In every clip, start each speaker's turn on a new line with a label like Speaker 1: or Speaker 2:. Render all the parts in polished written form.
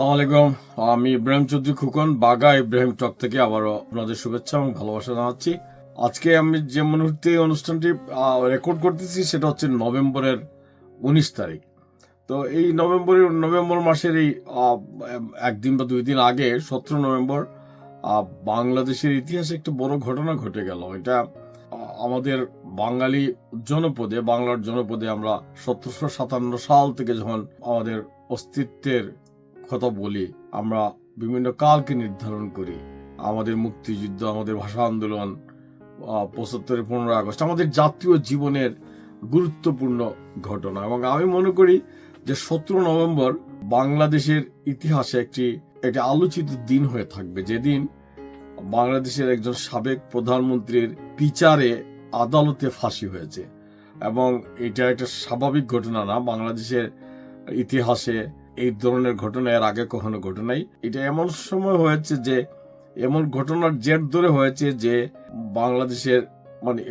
Speaker 1: আসসালামু আলাইকুম। আমি ইব্রাহিম চৌধুরী খোকন, বাগা ইব্রাহিম টক থেকে আবারও আপনাদের শুভেচ্ছা এবং ভালোবাসা জানাচ্ছি। আজকে আমি যে মুহূর্তে অনুষ্ঠানটি রেকর্ড করতেছি সেটা হচ্ছে নভেম্বরের 19 তারিখ। তো এই নভেম্বর মাসের এই একদিন বা 2 দিন আগে 17 নভেম্বর বাংলাদেশের ইতিহাসে একটা বড় ঘটনা ঘটে গেল। এটা আমাদের বাংলার জনপদে আমরা 1757 সাল থেকে যখন আমাদের অস্তিত্বের কথা বলি, আমরা বিভিন্ন কালকে নির্ধারণ করি। আমাদের মুক্তিযুদ্ধ, আমাদের ভাষা আন্দোলন, 75 15 আগস্ট আমাদের জাতীয় জীবনের গুরুত্বপূর্ণ ঘটনা। এবং আমি মনে করি যে 17 নভেম্বর বাংলাদেশের ইতিহাসে একটি আলোচিত দিন হয়ে থাকবে, যেদিন বাংলাদেশের একজন সাবেক প্রধানমন্ত্রীর বিচারে আদালতে ফাঁসি হয়েছে। এবং এটা একটা স্বাভাবিক ঘটনা না, বাংলাদেশের ইতিহাসে এই ধরনের ঘটনা এর আগে কখনো ঘটে নাই। এটা এমন সময় হয়েছে যে এমন ঘটনার জের ধরে হয়েছে যে বাংলাদেশের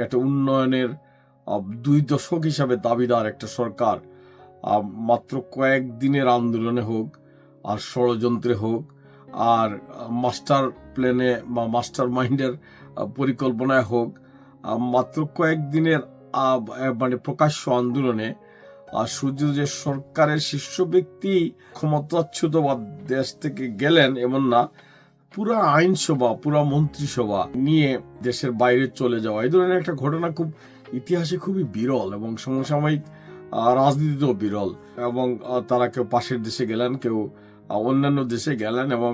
Speaker 1: একটা উন্নয়নের 2 দশক হিসাবে দাবিদার একটা সরকার মাত্র কয়েকদিনের আন্দোলনে হোক আর ষড়যন্ত্রে হোক আর মাস্টার প্ল্যানে বা মাস্টার মাইন্ডের পরিকল্পনায় হোক, মাত্র কয়েকদিনের প্রকাশ্য আন্দোলনে শুধু যে সরকারের শীর্ষ ব্যক্তি ক্ষমতাচ্যুত বা দেশ থেকে গেলেন এমন না, পুরা আইনসভা, পুরা মন্ত্রিসভা নিয়ে দেশের বাইরে চলে যাওয়া, এই ধরনের একটা ঘটনা খুব ইতিহাসে খুবই বিরল এবং সমসাময়িক রাজনীতিতেও বিরল। এবং তারা কেউ পাশের দেশে গেলেন, কেউ অন্যান্য দেশে গেলেন। এবং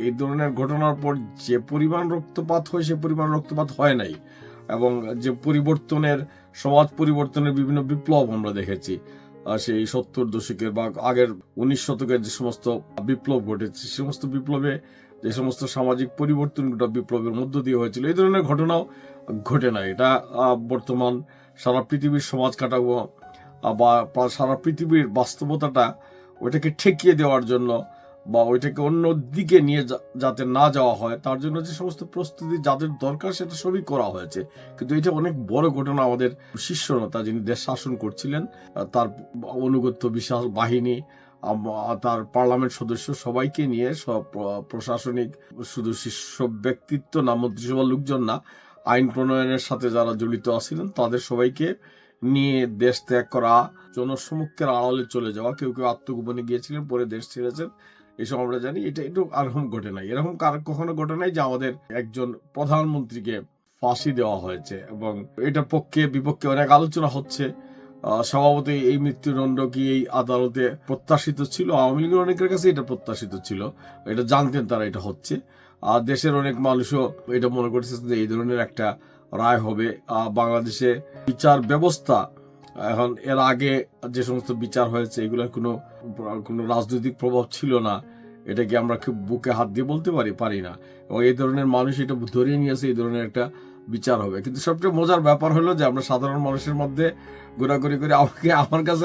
Speaker 1: এই ধরনের ঘটনার পর যে পরিমাণ রক্তপাত হয় সে পরিমাণ রক্তপাত হয় নাই। এবং যে সমাজ পরিবর্তনের বিভিন্ন বিপ্লব আমরা দেখেছি, সেই 70 দশকের বা আগের 19 শতকের যে সমস্ত বিপ্লব ঘটেছে, সমস্ত বিপ্লবে যে সমস্ত সামাজিক পরিবর্তন বিপ্লবের মধ্য দিয়ে হয়েছিল, এই ধরনের ঘটনাও ঘটে না। এটা বর্তমান সারা পৃথিবীর সমাজ কাঠামো বা সারা পৃথিবীর বাস্তবতাটা ওইটাকে ঠেকিয়ে দেওয়ার জন্য বা ওইটাকে অন্য দিকে নিয়ে যাতে না যাওয়া হয় তার জন্য যে সমস্ত প্রস্তুতি যাদের দরকার সেটা সবই করা হয়েছে। কিন্তু এটা অনেক বড় ঘটনা। আমাদের শীর্ষ নেতা যিনি দেশ শাসন করছিলেন, তার অনুগত বিশাল বাহিনী, তার পার্লামেন্ট সদস্য সবাইকে নিয়ে, সব প্রশাসনিক শুধু শীর্ষ ব্যক্তিত্ব না, মন্ত্রিসভার লোকজন না, আইন প্রণয়নের সাথে যারা জড়িত আছিলেন তাদের সবাইকে নিয়ে দেশ ত্যাগ করা, জনসমক্ষের আড়ালে চলে যাওয়া, কেউ কেউ আত্মগোপনে গিয়েছিলেন, পরে দেশ ছেড়েছেন, এসব আমরা জানি। এটা এরকম ঘটে নাই, এরকম কখনো ঘটে নাই যে আমাদের একজন প্রধানমন্ত্রীকে ফাঁসি দেওয়া হয়েছে। এবং এটার পক্ষে বিপক্ষে অনেক আলোচনা হচ্ছে। স্বভাবতই এই মৃত্যুদণ্ড কি এই আদালতে প্রত্যাশিত ছিল? আওয়ামী লীগের অনেকের কাছে এটা প্রত্যাশিত ছিল, এটা জানতেন তারা এটা হচ্ছে। আর দেশের অনেক মানুষও এটা মনে করছে যে এই ধরনের একটা রায় হবে। বাংলাদেশে বিচার ব্যবস্থা এখন এর আগে যে সমস্ত বিচার হয়েছে এগুলোর কোনো রাজনৈতিক প্রভাব ছিল না, এটাকে আমরা খুব বুকে হাত দিয়ে বলতে পারি না। এবং এই ধরনের মানুষ এটা ধরিয়ে নিয়েছে এই ধরনের একটা বিচার হবে। কিন্তু সবচেয়ে মজার ব্যাপার হলো যে আমরা সাধারণ মানুষের মধ্যে ঘোরাঘুরি করে আমার কাছে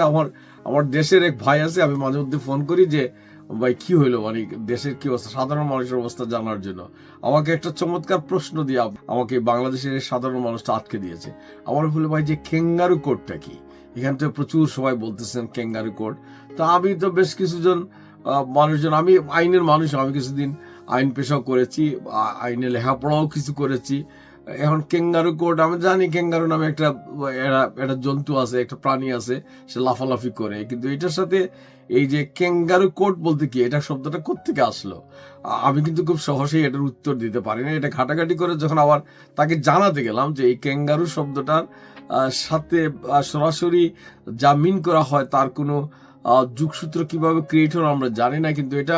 Speaker 1: আমার দেশের এক ভাই আছে, আমি মাঝে মধ্যে ফোন করি যে ভাই কি হইলো, দেশের কি অবস্থা, সাধারণ মানুষের অবস্থা জানার জন্য। আমাকে একটা চমৎকার প্রশ্ন দিয়ে আমাকে বাংলাদেশের সাধারণ মানুষটা আটকে দিয়েছে। আমার বলে ভাই যে ক্যাঙ্গারু কোডটা কি? এখান থেকে প্রচুর সবাই বলতেছেন ক্যাঙ্গারু কোড। তো আমি তো বেশ কিছুজন মানুষজন, আমি আইনের মানুষ, আমি কিছুদিন আইন পেশাও করেছি, আইনে লেখাপড়াও কিছু করেছি। এখন ক্যাঙ্গারু কোড আমি জানি, ক্যাঙ্গারু নামে একটা জন্তু আছে, একটা প্রাণী আছে, সে লাফালাফি করে। কিন্তু এটার সাথে এই যে ক্যাঙ্গারু কোড বলতে কি, এটা শব্দটা কোত্থেকে আসলো আমি কিন্তু খুব সহজেই এটার উত্তর দিতে পারি না। এটা ঘাটাঘাটি করে যখন আবার তাকে জানাতে গেলাম যে এই ক্যাঙ্গারু শব্দটার সাথে সরাসরি যা মিন করা হয় তার কোনো যুগসূত্র কিভাবে ক্রিয়েট হলো আমরা জানি না। কিন্তু এটা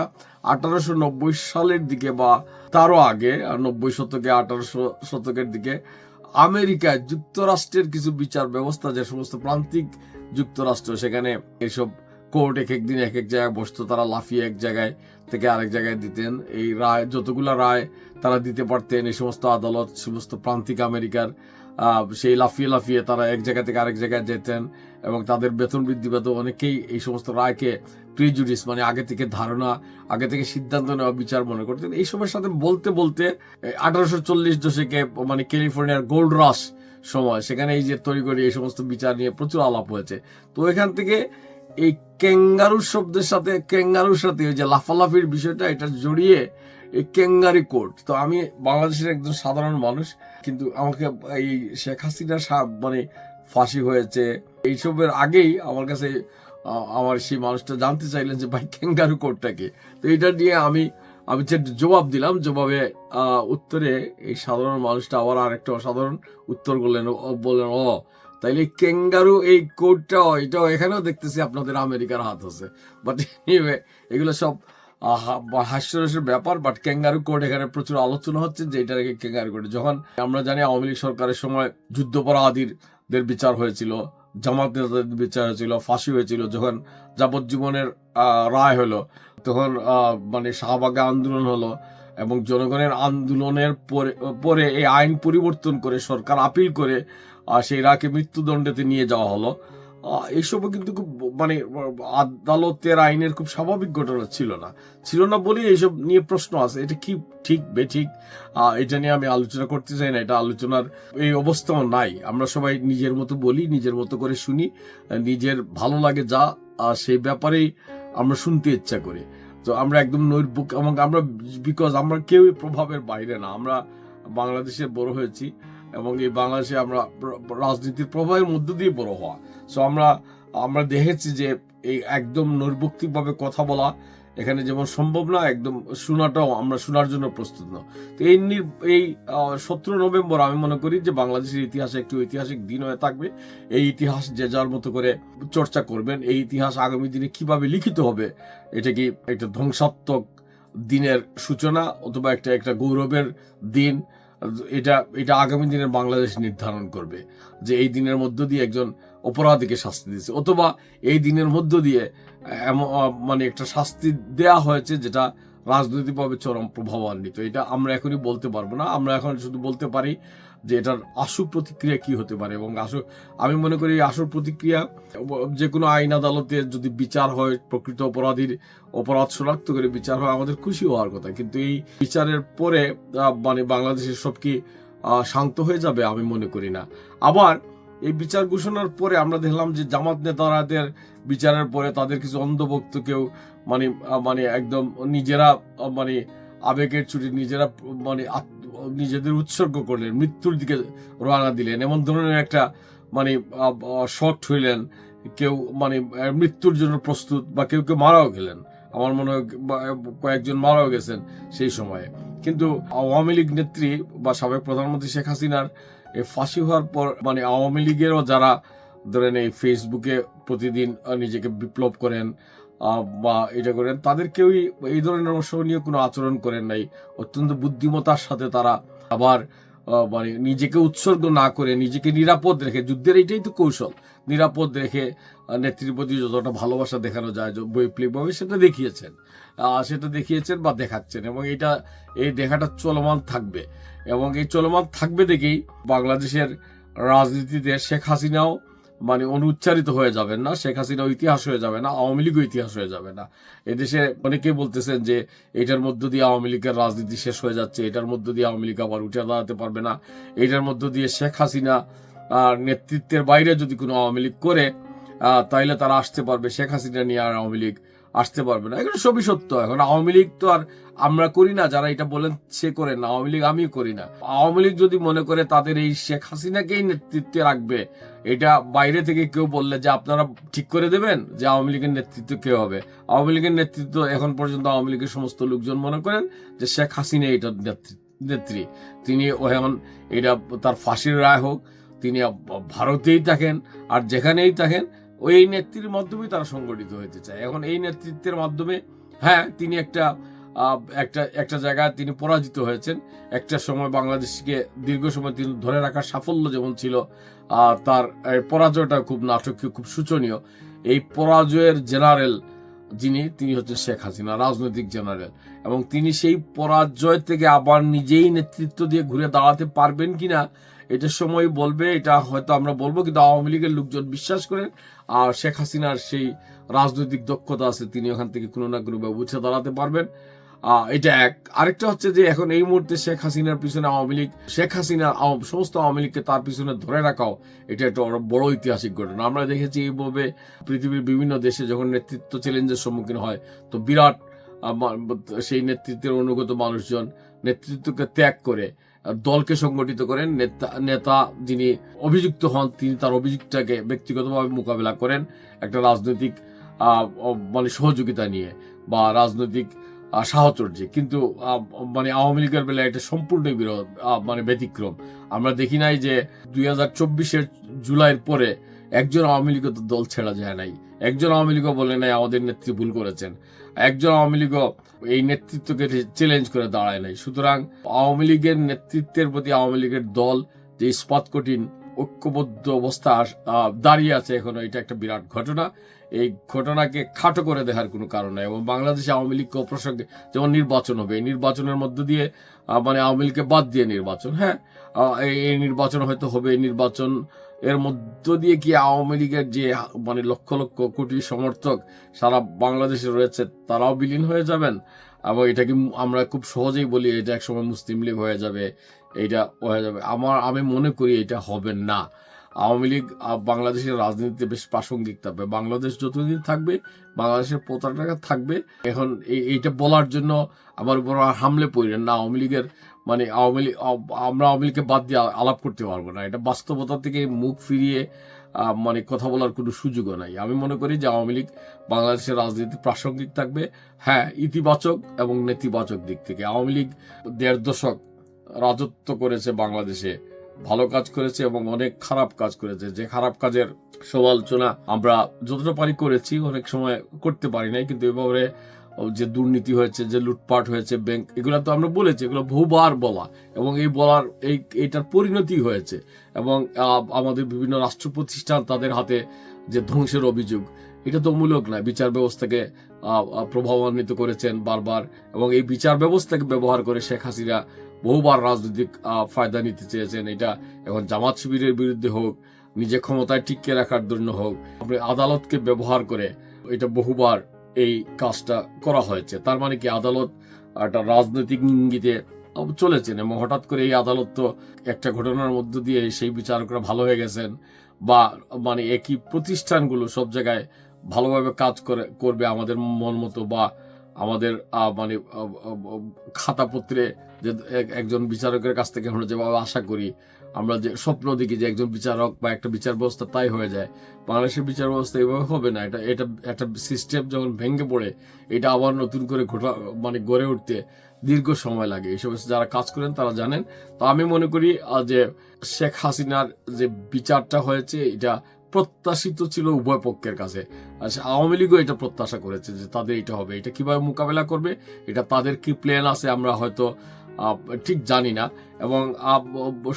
Speaker 1: 1890 সালের দিকে বা তারও আগে, 90 শতকে, 1800 শতকের দিকে আমেরিকায় যুক্তরাষ্ট্রের কিছু বিচার ব্যবস্থা, যে সমস্ত প্রান্তিক যুক্তরাষ্ট্র, সেখানে এইসব কোর্ট এক একদিন এক এক জায়গায় বসতো, তারা লাফিয়ে এক জায়গায় থেকে আরেক জায়গায় দিতেন। এই রায়, যতগুলা রায় তারা দিতে পারতেন, এই সমস্ত আদালত সমস্ত প্রান্তিক আমেরিকার, সেই লাফিয়ে লাফিয়ে তারা এক জায়গা থেকে আরেক জায়গায় যেতেন। এবং তাদের বেতন বৃদ্ধি পেত। অনেকেই এই সমস্ত রায়কে প্রিজুডিস, আগে থেকে ধারণা, আগে থেকে সিদ্ধান্ত নেওয়া বিচার মনে করতেন। এই সময়ের সাথে বলতে বলতে 1840 দশকে ক্যালিফোর্নিয়ার গোল্ড রাশ সময়, সেখানে এই যে তৈরি এই সমস্ত বিচার নিয়ে প্রচুর আলাপ হয়েছে। তো এখান থেকে এই ক্যাঙ্গারু শব্দের সাথে ক্যাঙ্গারুর সাথে ওই যে লাফালাফির বিষয়টা এটা জড়িয়ে এই ক্যাঙ্গারি কোর্ট। তো আমি বাংলাদেশের একজন সাধারণ মানুষ, কিন্তু আমাকে এই শেখ হাসিনা মানে ফাঁসি হয়েছে এইসবের আগেই আমার কাছে আমার সেই মানুষটা জানতে চাইলেন যে ভাই ক্যাঙ্গারু কোর্টটা কি। তো এটা নিয়ে আমি যে জবাব দিলাম, জবাবে উত্তরে এই সাধারণ মানুষটা আবার আরেকটা অসাধারণ উত্তর করলেন, বললেন ও তাইলে ক্যাঙ্গারু এই কোডটাও এটাও এখানেও দেখতেছি আপনাদের আমেরিকার হাত আছে। বাট এগুলো সব হাস্যরসের ব্যাপার। বাট ক্যাঙ্গারু কোড এখানে প্রচুর আলোচনা হচ্ছে যে এটা ক্যাঙ্গারু কোড। যখন আমরা জানি আওয়ামী লীগ সরকারের সময় যুদ্ধাপরাধীদের বিচার হয়েছিল, জামাত নেতাদের বিচার হয়েছিল, ফাঁসি হয়েছিল, যখন যাবজ্জীবনের রায় হলো তখন মানে শাহবাগে আন্দোলন হলো এবং জনগণের আন্দোলনের পরে এই আইন পরিবর্তন করে সরকার আপিল করে সেই রায়কে মৃত্যুদণ্ডেতে নিয়ে যাওয়া হলো। এইসবও কিন্তু খুব মানে আদালতের আইনের খুব স্বাভাবিক ঘটনা ছিল না বলেই এইসব নিয়ে প্রশ্ন আছে। এটা কি ঠিক বেঠিক এটা নিয়ে আমি আলোচনা করতে চাই না, এটা আলোচনার এই অবস্থাও নাই। আমরা সবাই নিজের মতো বলি, নিজের মতো করে শুনি, নিজের ভালো লাগে যা সেই ব্যাপারেই আমরা শুনতে ইচ্ছা করি। তো আমরা একদম নৈর্বুক এবং আমরা বিকজ আমরা কেউই প্রভাবের বাইরে না, আমরা বাংলাদেশে বড় হয়েছি এবং এই বাংলাদেশে আমরা রাজনীতির প্রভাবের মধ্য দিয়ে বড় হওয়া। সো আমরা দেখেছি যে এই একদম নৈর্বক্তিকভাবে কথা বলা এখানে যেমন সম্ভব না, একদম শোনাটাও আমরা শোনার জন্য প্রস্তুত না। তো এই 17 নভেম্বর আমি মনে করি যে বাংলাদেশের ইতিহাসে একটি ঐতিহাসিক দিন হয়ে থাকবে। এই ইতিহাস যে যার মতো করে চর্চা করবেন। এই ইতিহাস আগামী দিনে কিভাবে লিখিত হবে, এটা কি একটা ধ্বংসাত্মক দিনের সূচনা অথবা একটা গৌরবের দিন, এটা আগামী দিনের বাংলাদেশ নির্ধারণ করবে যে এই দিনের মধ্য দিয়ে একজন অপরাধীকে শাস্তি দিচ্ছে, অথবা এই দিনের মধ্য দিয়ে মানে একটা শাস্তি দেয়া হয়েছে যেটা রাজনৈতিকভাবে চরম প্রভাবান্বিত। এটা আমরা এখনই বলতে পারবো না, আমরা এখন শুধু বলতে পারি যে এটার আশু প্রতিক্রিয়া কি হতে পারে। এবং আমি মনে করি আসল প্রতিক্রিয়া যে কোনো আইন আদালতে যদি বিচার হয়, প্রকৃত অপরাধীর অপরাধ শনাক্ত করে বিচার হয়, আমাদের খুশি হওয়ার কথা। কিন্তু এই বিচারের পরে মানে বাংলাদেশের সব কি শান্ত হয়ে যাবে আমি মনে করি না। আবার এই বিচার ঘোষণার পরে আমরা দেখলাম যে জামাত নেতারাদের বিচারের পরে তাদের কিছু অন্ধভক্ত কেউ মানে একদম নিজেরা মানে আবেগের ছুটি নিজেরা মানে নিজেদের উৎসর্গ করলেন, মৃত্যুর দিকে রওনা দিলেন, এমন ধরনের একটা মানে শর্ট হইলেন, কেউ মানে মৃত্যুর জন্য প্রস্তুত, বা কেউ মারাও গেলেন। আমার মনে হয় কয়েকজন মারাও গেছেন সেই সময়ে। কিন্তু আওয়ামী লীগ নেত্রী বা সাবেক প্রধানমন্ত্রী শেখ হাসিনার ফাঁসি হওয়ার পর মানে আওয়ামী লীগেরও যারা ধরেন এই ফেসবুকে প্রতিদিন নিজেকে বিপ্লব করেন বা এটা করেন, তাদের কেউই এই ধরনের অসহনীয় কোনো আচরণ করেন নাই। অত্যন্ত বুদ্ধিমত্তার সাথে তারা আবার মানে নিজেকে উৎসর্গ না করে নিজেকে নিরাপদ রেখে, যুদ্ধের এইটাই তো কৌশল, নিরাপদ রেখে নেত্রীর প্রতি যতটা ভালোবাসা দেখানো যায় বৈপ্লবিকভাবে সেটা দেখিয়েছেন বা দেখাচ্ছেন। এবং এই দেখাটা চলমান থাকবে, এবং এই চলমান থাকবে দেখেই বাংলাদেশের রাজনীতিতে শেখ হাসিনাও মানে অনুচ্চারিত হয়ে যাবেন না, শেখ হাসিনাও ইতিহাস হয়ে যাবে না, আওয়ামী লীগও ইতিহাস হয়ে যাবে না। এদেশে অনেকেই বলতেছেন যে এটার মধ্য দিয়ে আওয়ামী লীগের রাজনীতি শেষ হয়ে যাচ্ছে, এটার মধ্য দিয়ে আওয়ামী লীগ আবার উঠে দাঁড়াতে পারবে না, এটার মধ্য দিয়ে শেখ হাসিনা নেতৃত্বের বাইরে যদি কোনো আওয়ামী লীগ করে তাইলে তারা আসতে পারবে, শেখ হাসিনা নিয়ে আর আওয়ামী লীগ আসতে পারবে না। এগুলো সবই সত্য। এখন আওয়ামী লীগ তো আর আমরা করি না, যারা এটা বলেন সে করেন না, আওয়ামী লীগ আমিও করি না। আওয়ামী লীগ যদি মনে করে তাদের এই শেখ হাসিনাকেই নেতৃত্বে রাখবে, এটা বাইরে থেকে কেউ বললে যে আপনারা ঠিক করে দেবেন যে আওয়ামী লীগের নেতৃত্ব কে হবে। আওয়ামী লীগের নেতৃত্ব এখন পর্যন্ত আওয়ামী লীগের সমস্ত লোকজন মনে করেন যে শেখ হাসিনা এটার নেত্রী, তিনি এখন এটা তার ফাঁসির রায় হোক, তিনি ভারতেই থাকেন আর যেখানেই থাকেন, ওই নেতৃত্বের মাধ্যমেই তারা সংগঠিত হতে চায়। এখন এই নেতৃত্বের মাধ্যমে হ্যাঁ তিনি একটা জায়গায় তিনি পরাজিত হয়েছেন। একটা সময় বাংলাদেশকে দীর্ঘ সময় তিনি ধরে রাখার সাফল্য যেমন ছিল, তার পরাজয়টা খুব নাটকীয়, খুব শোচনীয়। এই পরাজয়ের জেনারেল তিনি হচ্ছেন শেখ হাসিনা, রাজনৈতিক জেনারেল। এবং তিনি সেই পরাজয় থেকে আবার নিজেই নেতৃত্ব দিয়ে ঘুরে দাঁড়াতে পারবেন কিনা এটা সময় বলবে, এটা হয়তো আমরা বলবো। কিন্তু আওয়ামী লীগের লোকজন বিশ্বাস করেন আর শেখ হাসিনার সেই রাজনৈতিক দক্ষতা আছে, তিনি ওখান থেকে কোনো না কোনো ভাবে উঠে দাঁড়াতে পারবেন। এটা এক। আরেকটা হচ্ছে যে এখন এই মুহূর্তে শেখ হাসিনার পিছনে আওয়ামী লীগ, শেখ হাসিনা সমস্ত আওয়ামী লীগকে তার পিছনে ধরে রাখাও এটা একটা বড় ঐতিহাসিক ঘটনা। আমরা দেখেছি এইভাবে পৃথিবীর বিভিন্ন দেশে যখন নেতৃত্ব চ্যালেঞ্জের সম্মুখীন হয় তো বিরাট সেই নেতৃত্বের অনুগত মানুষজন নেতৃত্বকে ত্যাগ করে দলকে সংগঠিত করেন। নেতা যিনি অভিযুক্ত হন তিনি তার অভিযোগটাকে ব্যক্তিগতভাবে মোকাবেলা করেন একটা রাজনৈতিক মানে সহযোগিতা নিয়ে বা রাজনৈতিক সাহচর্যে। কিন্তু মানে আওয়ামী লীগের বেলায় এটা সম্পূর্ণ বিরোধ, মানে ব্যতিক্রম। আমরা দেখি নাই যে 2024 জুলাইয়ের পরে একজন আওয়ামী লীগ দল ছেড়া যায় নাই, একজন আওয়ামী লীগও বলে নাই আমাদের নেত্রী ভুল করেছেন, একজন আওয়ামী লীগও এই নেতৃত্বকে চ্যালেঞ্জ করে দাঁড়ায় নাই। সুতরাং আওয়ামী লীগের নেতৃত্বের প্রতি আওয়ামী লীগের দল যে ইস্পাত কঠিন ঐক্যবদ্ধ অবস্থা দাঁড়িয়ে আছে এখনো, এটা একটা বিরাট ঘটনা। এই ঘটনাকে খাটো করে দেখার কোনো কারণ নেই। এবং বাংলাদেশে আওয়ামী লীগ প্রসঙ্গে যেমন নির্বাচন হবে, এই নির্বাচনের মধ্য দিয়ে মানে আওয়ামী লীগকে বাদ দিয়ে নির্বাচন, হ্যাঁ এই নির্বাচন হয়তো হবে। এই নির্বাচন এর মধ্য দিয়ে কি আওয়ামী লীগের যে মানে লক্ষ লক্ষ কোটি সমর্থক সারা বাংলাদেশে রয়েছে তারাও বিলীন হয়ে যাবেন? এবং এটা কি আমরা খুব সহজেই বলি এটা একসময় মুসলিম লীগ হয়ে যাবে, এইটা হয়ে যাবে? আমি মনে করি এটা হবে না। আওয়ামী লীগ বাংলাদেশের রাজনীতিতে বেশ প্রাসঙ্গিক থাকবে। বাংলাদেশ যতদিন থাকবে বাংলাদেশের পতাকা থাকবে। এখন এইটা বলার জন্য আমার উপর হামলে পড়েন না। আওয়ামী লীগের মানে আমরা আওয়ামী লীগকে বাদ দিয়ে আলাপ করতে পারবো না। এটা বাস্তবতা থেকে মুখ ফিরিয়ে মানে কথা বলার কোনো সুযোগও নাই। আমি মনে করি যে আওয়ামী লীগ বাংলাদেশের রাজনীতি প্রাসঙ্গিক থাকবে, হ্যাঁ ইতিবাচক এবং নেতিবাচক দিক থেকে। আওয়ামী লীগ 1.5 দশক রাজত্ব করেছে বাংলাদেশে, ভালো কাজ করেছে এবং অনেক খারাপ কাজ করেছে। যে খারাপ কাজের সমালোচনা আমরা যতটা পারি করেছি, অনেক সময় করতে পারি নাই। কিন্তু এভাবে যে দুর্নীতি হয়েছে, যে লুটপাট হয়েছে, ব্যাংক, এগুলো তো আমরা বলেছি, এগুলো বহুবার বলা এবং এই বলার এইটার পরিণতি হয়েছে। এবং আমাদের বিভিন্ন রাষ্ট্র প্রতিষ্ঠান তাদের হাতে যে ধ্বংসের অভিযোগ, এটা তো মূলক না। বিচার ব্যবস্থাকে প্রভাবান্বিত করেছেন বারবার এবং এই বিচার ব্যবস্থাকে ব্যবহার করে শেখ হাসিনা বহুবার রাজনৈতিক ফায়দা নিতে চেয়েছেন। এটা এখন জামাত শিবিরের বিরুদ্ধে হোক, নিজে ক্ষমতায় টিকিয়ে রাখার জন্য হোক, আদালতকে ব্যবহার করে এটা বহুবার এই কাজটা করা হয়েছে। তার মানে কি আদালত একটা রাজনৈতিক ইঙ্গিতে চলেছেন এবং হঠাৎ করে এই আদালত তো একটা ঘটনার মধ্য দিয়ে সেই বিচারকরা ভালো হয়ে গেছেন বা মানে একই প্রতিষ্ঠানগুলো সব জায়গায় ভালোভাবে কাজ করবে আমাদের মন মতো বা আমাদের মানে খাতাপত্রে যে একজন বিচারকের কাছ থেকে আমরা যেভাবে আশা করি, আমরা যে স্বপ্ন দেখি যে একজন বিচারক বা একটা বিচার ব্যবস্থা তাই হয়ে যায়, বাংলাদেশের বিচার ব্যবস্থা এভাবে হবে না। এটা একটা সিস্টেম যখন ভেঙে পড়ে এটা আবার নতুন করে মানে গড়ে উঠতে দীর্ঘ সময় লাগে। এইসব যারা কাজ করেন তারা জানেন। তো আমি মনে করি যে শেখ হাসিনার যে বিচারটা হয়েছে এটা প্রত্যাশিত ছিল উভয় পক্ষের কাছে। আওয়ামী লীগও এটা প্রত্যাশা করেছে যে তাদের এটা হবে। এটা কিভাবে মোকাবেলা করবে, এটা তাদের কি প্ল্যান আছে আমরা হয়তো ঠিক জানি না। এবং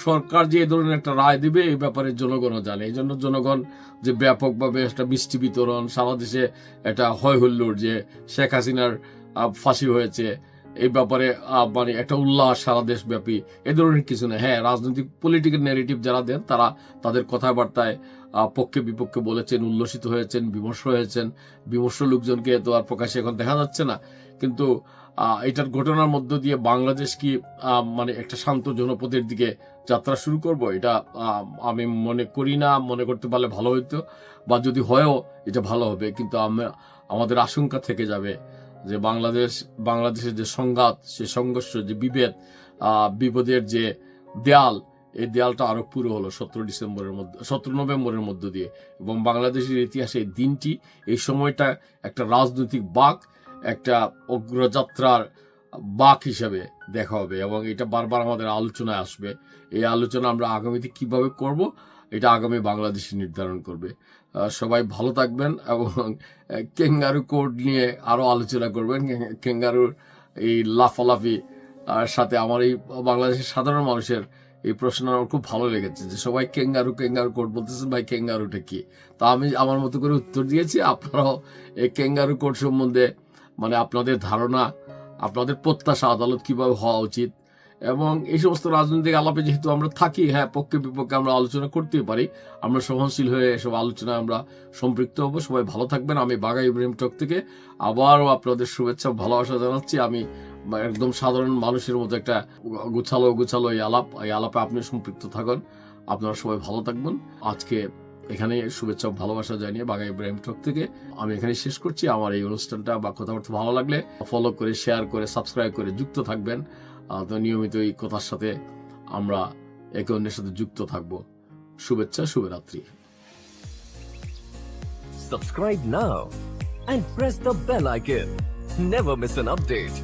Speaker 1: সরকার যে ধরনের একটা রায় দিবে এই ব্যাপারে জনগণও জানে। এই জন্য জনগণ যে ব্যাপকভাবে একটা মিষ্টি বিতরণ, সারা দেশে একটা হয় হুল্লোড় যে শেখ হাসিনার ফাঁসি হয়েছে, এই ব্যাপারে মানে একটা উল্লাস সারা দেশব্যাপী, এ ধরনের কিছু না। হ্যাঁ রাজনৈতিক পলিটিক্যাল ন্যারেটিভ যারা দেন তারা তাদের কথাবার্তায় পক্ষে বিপক্ষে বলেছেন, উল্লসিত হয়েছেন, বিমর্ষ হয়েছেন। বিমর্ষ লোকজনকে তো আর প্রকাশ্যে এখন দেখা যাচ্ছে না। কিন্তু এটার ঘটনার মধ্য দিয়ে বাংলাদেশ কি মানে একটা শান্ত জনপদের দিকে যাত্রা শুরু করব, এটা আমি মনে করি না। মনে করতে পারলে ভালো হইতো, বা যদি হয়ও এটা ভালো হবে। কিন্তু আমাদের আশঙ্কা থেকে যাবে যে বাংলাদেশের যে সংঘাত, সে সংঘর্ষ, যে বিপদের যে দেয়াল, এই দেয়ালটা আরো পুরো হলো 17 নভেম্বরের মধ্য দিয়ে। এবং বাংলাদেশের ইতিহাসে এই দিনটি, এই সময়টা একটা রাজনৈতিক বাঁক, একটা অগ্রযাত্রার বাঁক হিসাবে দেখা হবে এবং এটা বারবার আমাদের আলোচনায় আসবে। এই আলোচনা আমরা আগামীতে কিভাবে করব এটা আগামী বাংলাদেশই নির্ধারণ করবে। সবাই ভালো থাকবেন এবং ক্যাঙ্গারু কোড নিয়ে আরো আলোচনা করবেন। ক্যাঙ্গারুর এই লাফালাফি সাথে আমার এই বাংলাদেশের সাধারণ মানুষের এই প্রশ্ন আমার খুব ভালো লেগেছে যে সবাই ক্যাঙ্গারু কোড বলতেছেন, ভাই ক্যাঙ্গারুটা কি? তা আমি আমার মতো করে উত্তর দিয়েছি। আপনারাও এই ক্যাঙ্গারু কোড সম্বন্ধে মানে আপনাদের ধারণা, আপনাদের প্রত্যাশা আদালত কিভাবে হওয়া উচিত এবং এই সমস্ত রাজনৈতিক আলাপে যেহেতু আমরা থাকি, হ্যাঁ, পক্ষে বিপক্ষে আমরা আলোচনা করতেই পারি, আমরা সহনশীল হয়ে এসব আলোচনায় আমরা সম্পৃক্ত হব। সবাই ভালো থাকবেন। আমি বাঘা ইব্রাহিম টক থেকে আবারও আপনাদের শুভেচ্ছা ভালোবাসা জানাচ্ছি। আমি একদম সাধারণ মানুষের মতো একটা গুছালো এই আলাপে আপনি সম্পৃক্ত থাকুন। আপনারা সবাই ভালো থাকবেন। আজকে এখানে শুভেচ্ছা ভালোবাসা জানিয়ে বাঘা ইব্রাহিম টক থেকে আমি এখানে শেষ করছি। আমার এই অনুষ্ঠানটা বা কথাবার্তা ভালো লাগলে ফলো করে, শেয়ার করে, সাবস্ক্রাইব করে যুক্ত থাকবেন। তো নিয়মিত এই কথার সাথে আমরা একে অন্যের সাথে যুক্ত থাকবো। শুভেচ্ছা, শুভরাত্রি।
Speaker 2: Subscribe now and press the bell icon. Never miss an update.